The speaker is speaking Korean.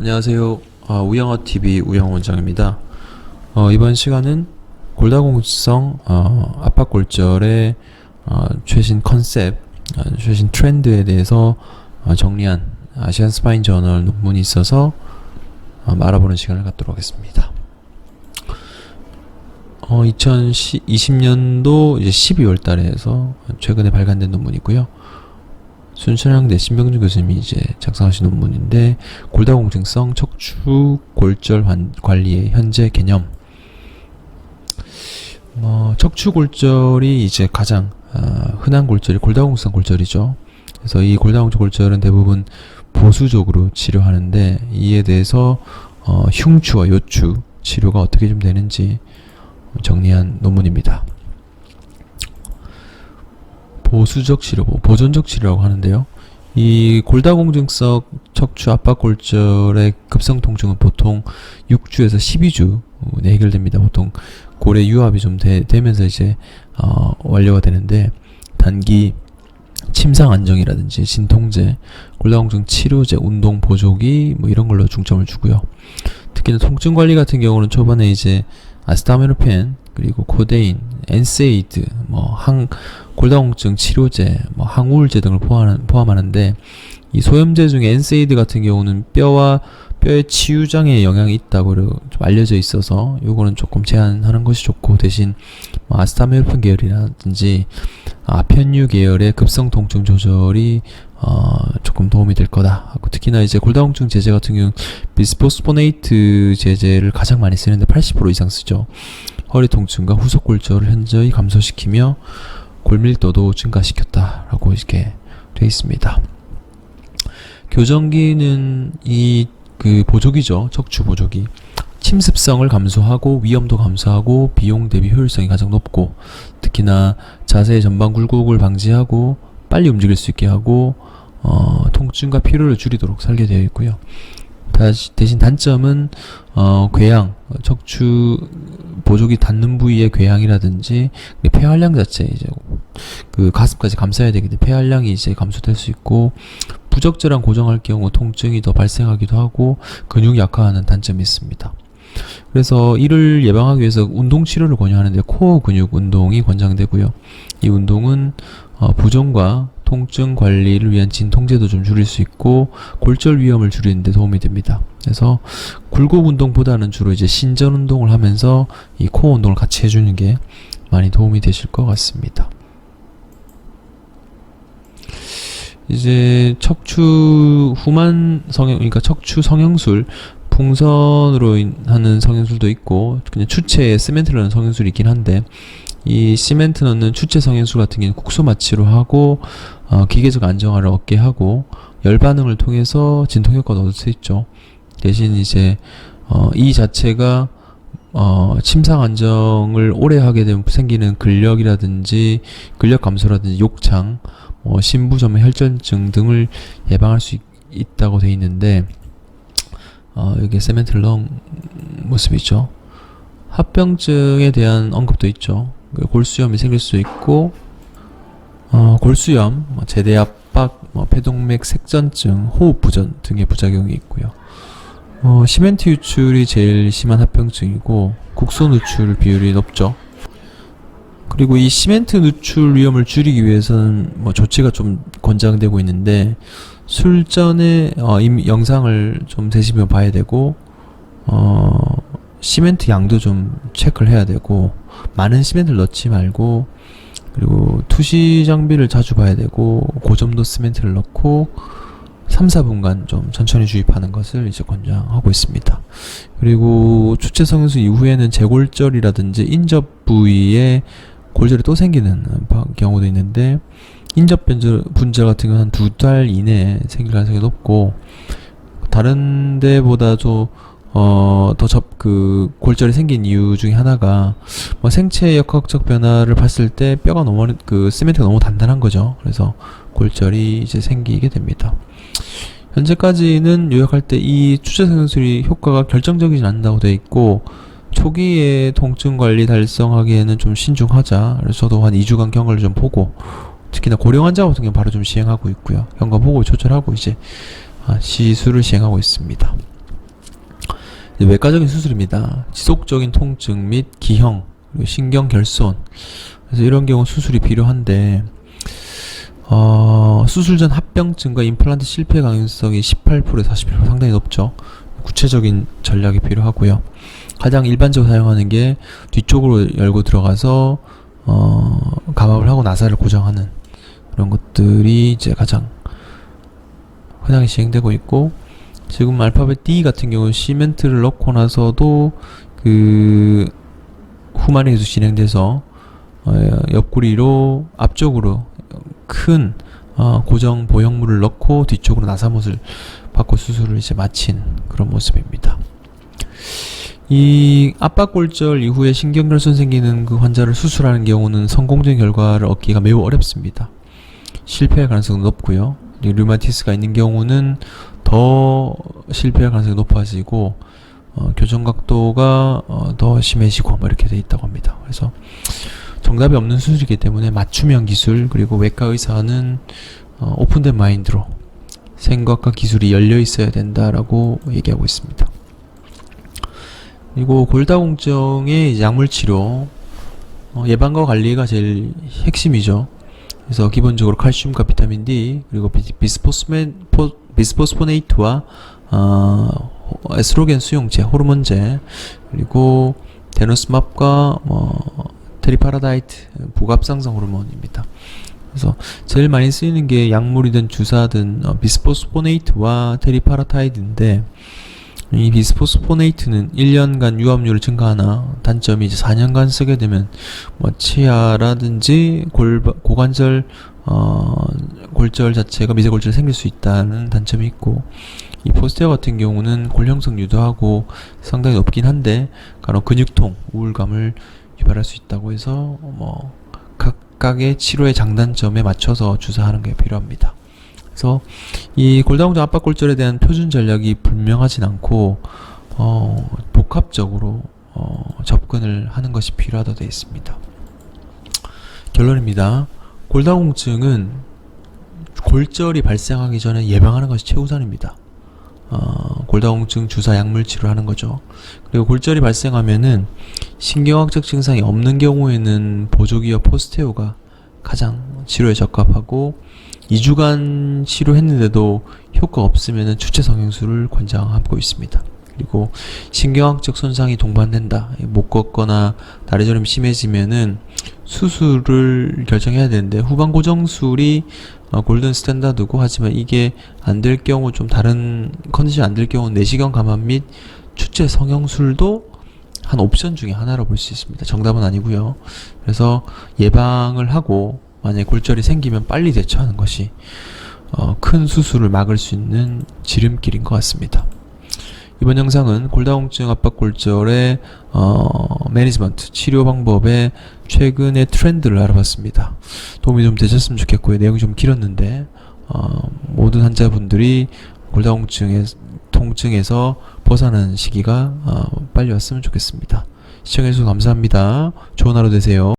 안녕하세요. 우영어TV 우영원장입니다. 이번 시간은 골다공증성 압박골절의 최신 컨셉, 최신 트렌드에 대해서 정리한 아시안 스파인 저널 논문이 있어서 알아보는 시간을 갖도록 하겠습니다. 2020년도 이제 12월 달에 해서 최근에 발간된 논문이고요. 순천향대 신병준 교수님이 이제 작성하신 논문인데, 골다공증성 척추 골절 관리의 현재 개념. 척추 골절이 이제 가장 흔한 골절이 골다공증성 골절이죠. 그래서 이 골다공증 골절은 대부분 보수적으로 치료하는데, 이에 대해서 흉추와 요추 치료가 어떻게 좀 되는지 정리한 논문입니다. 보수적 치료, 보존적 치료라고 하는데요. 이 골다공증성 척추 압박골절의 급성 통증은 보통 6주에서 12주 내 해결됩니다. 보통 고래 유압이 좀 되면서 이제 완료가 되는데, 단기 침상 안정이라든지 진통제, 골다공증 치료제, 운동 보조기 이런 걸로 중점을 주고요. 특히나 통증 관리 같은 경우는 초반에 이제 아스타미노펜, 그리고 코데인, 엔세이드, 골다공증 치료제, 항우울제 등을 포함하는데, 이 소염제 중에 엔세이드 같은 경우는 뼈의 치유장애에 영향이 있다고 좀 알려져 있어서 요거는 조금 제한하는 것이 좋고, 대신 아스타미노펜 계열이라든지 아펜유 계열의 급성 통증 조절이 조금 도움이 될 거다 하고, 특히나 이제 골다공증 제제 같은 경우는 비스포스포네이트 제제를 가장 많이 쓰는데 80% 이상 쓰죠. 허리 통증과 후속 골절을 현저히 감소시키며 골밀도도 증가시켰다라고 이렇게 되어 있습니다. 교정기는 보조기죠. 척추 보조기. 침습성을 감소하고 위험도 감소하고 비용 대비 효율성이 가장 높고, 특히나 자세의 전방 굴곡을 방지하고 빨리 움직일 수 있게 하고 통증과 피로를 줄이도록 설계되어 있고요. 대신 단점은 궤양, 척추 보조기 닿는 부위의 궤양이라든지 폐활량 자체, 이제 가슴까지 감싸야 되기 때문에 폐활량이 이제 감소될 수 있고, 부적절한 고정할 경우 통증이 더 발생하기도 하고 근육이 약화하는 단점이 있습니다. 그래서 이를 예방하기 위해서 운동 치료를 권유하는데, 코어 근육 운동이 권장되고요. 이 운동은 부종과 통증 관리를 위한 진통제도 좀 줄일 수 있고 골절 위험을 줄이는 데 도움이 됩니다. 그래서 굴곡 운동보다는 주로 이제 신전 운동을 하면서 이 코어 운동을 같이 해주는 게 많이 도움이 되실 것 같습니다. 이제 척추 후만 성형, 그러니까 척추 성형술, 풍선으로 하는 성형술도 있고, 그냥 추체에 시멘트를 넣는 성형술이 있긴 한데, 이 시멘트 넣는 추체 성형술 같은 경우는 국소 마취로 하고 기계적 안정화를 얻게 하고 열 반응을 통해서 진통 효과도 얻을 수 있죠. 대신 이제 이 자체가 침상 안정을 오래 하게 되면 생기는 근력 감소라든지 욕창, 심부전문 혈전증 등을 예방할 수 있다고 되어 있는데, 여기에 세멘트를 넣은 모습이죠. 합병증에 대한 언급도 있죠. 골수염이 생길 수 있고, 골수염, 제대압박, 폐동맥 색전증, 호흡부전 등의 부작용이 있고요. 시멘트 유출이 제일 심한 합병증이고, 국소 누출 비율이 높죠. 그리고 이 시멘트 누출 위험을 줄이기 위해서는 조치가 좀 권장되고 있는데, 술 전에 영상을 좀 되시면 봐야 되고, 시멘트 양도 좀 체크를 해야 되고, 많은 시멘트를 넣지 말고, 그리고 투시 장비를 자주 봐야 되고, 고점도 시멘트를 넣고 3-4분간 좀 천천히 주입하는 것을 이제 권장하고 있습니다. 그리고 추체 성형술 이후에는 재골절이라든지 인접 부위에 골절이 또 생기는 경우도 있는데, 인접 분절 같은 경우는 한 2달 이내에 생길 가능성이 높고, 다른 데보다도 골절이 생긴 이유 중에 하나가 생체 역학적 변화를 봤을 때 뼈가 시멘트가 너무 단단한 거죠. 그래서 골절이 이제 생기게 됩니다. 현재까지는 요약할 때 이 추체 성형술이 효과가 결정적이지 않는다고 되어 있고, 초기에 통증 관리 달성하기에는 좀 신중하자. 그래서 저도 한 2주간 경과를 좀 보고, 특히나 고령 환자 같은 경우 바로 좀 시행하고 있고요. 경과 보고 조절하고 이제 시술을 시행하고 있습니다. 외과적인 수술입니다. 지속적인 통증 및 기형, 그리고 신경 결손. 그래서 이런 경우 수술이 필요한데, 수술 전 합병증과 임플란트 실패 가능성이 18%에서 41% 상당히 높죠. 구체적인 전략이 필요하고요. 가장 일반적으로 사용하는 게 뒤쪽으로 열고 들어가서 감압을 하고 나사를 고정하는 그런 것들이 이제 가장 흔하게 진행되고 있고, 지금 알파벳 D 같은 경우는 시멘트를 넣고 나서도 그 후마리 기술이 진행돼서 옆구리로 앞쪽으로 큰 고정 보형물을 넣고 뒤쪽으로 나사못을 받고 수술을 이제 마친 그런 모습입니다. 이 압박골절 이후에 신경결손 생기는 그 환자를 수술하는 경우는 성공적인 결과를 얻기가 매우 어렵습니다. 실패할 가능성이 높고요. 류마티스가 있는 경우는 더 실패할 가능성이 높아지고 교정 각도가 더 심해지고 뭐 이렇게 돼 있다고 합니다. 그래서 정답이 없는 수술이기 때문에 맞춤형 기술, 그리고 외과 의사는 오픈된 마인드로 생각과 기술이 열려 있어야 된다라고 얘기하고 있습니다. 그리고 골다공증의 약물 치료, 예방과 관리가 제일 핵심이죠. 그래서 기본적으로 칼슘과 비타민 D, 그리고 비스포스포네이트와 에스트로겐 수용제, 호르몬제, 그리고 데노스맙과 테리파라다이트, 부갑상선 호르몬입니다. 그래서 제일 많이 쓰이는 게 약물이든 주사든 비스포스포네이트와 테리파라다이트인데, 이 비스포스포네이트는 1년간 유압률을 증가하나 단점이 이제 4년간 쓰게 되면 치아라든지 고관절 골절 자체가 미세골절이 생길 수 있다는 단점이 있고, 이 포스테어 같은 경우는 골형성 유도하고 상당히 높긴 한데 간혹 근육통, 우울감을 유발할 수 있다고 해서 각각의 치료의 장단점에 맞춰서 주사하는 게 필요합니다. 그래서 이 골다공증 압박골절에 대한 표준 전략이 분명하진 않고 복합적으로 접근을 하는 것이 필요하다고 되어 있습니다. 결론입니다. 골다공증은 골절이 발생하기 전에 예방하는 것이 최우선입니다. 골다공증 주사 약물 치료하는 거죠. 그리고 골절이 발생하면은 신경학적 증상이 없는 경우에는 보조기와 포스테오가 가장 치료에 적합하고, 2주간 치료했는데도 효과 없으면은 추체 성형술을 권장하고 있습니다. 그리고 신경학적 손상이 동반된다, 못 걷거나 다리 저림이 심해지면은 수술을 결정해야 되는데, 후방 고정술이 골든 스탠다드고, 하지만 이게 안 될 경우, 좀 다른 컨디션이 안 될 경우 내시경 감압 및 추체 성형술도 한 옵션 중에 하나로 볼 수 있습니다. 정답은 아니고요. 그래서 예방을 하고 만약에 골절이 생기면 빨리 대처하는 것이 큰 수술을 막을 수 있는 지름길인 것 같습니다. 이번 영상은 골다공증 압박골절의 매니지먼트, 치료 방법의 최근의 트렌드를 알아봤습니다. 도움이 좀 되셨으면 좋겠고요. 내용이 좀 길었는데 모든 환자분들이 골다공증의 통증에서 벗어나는 시기가 빨리 왔으면 좋겠습니다. 시청해주셔서 감사합니다. 좋은 하루 되세요.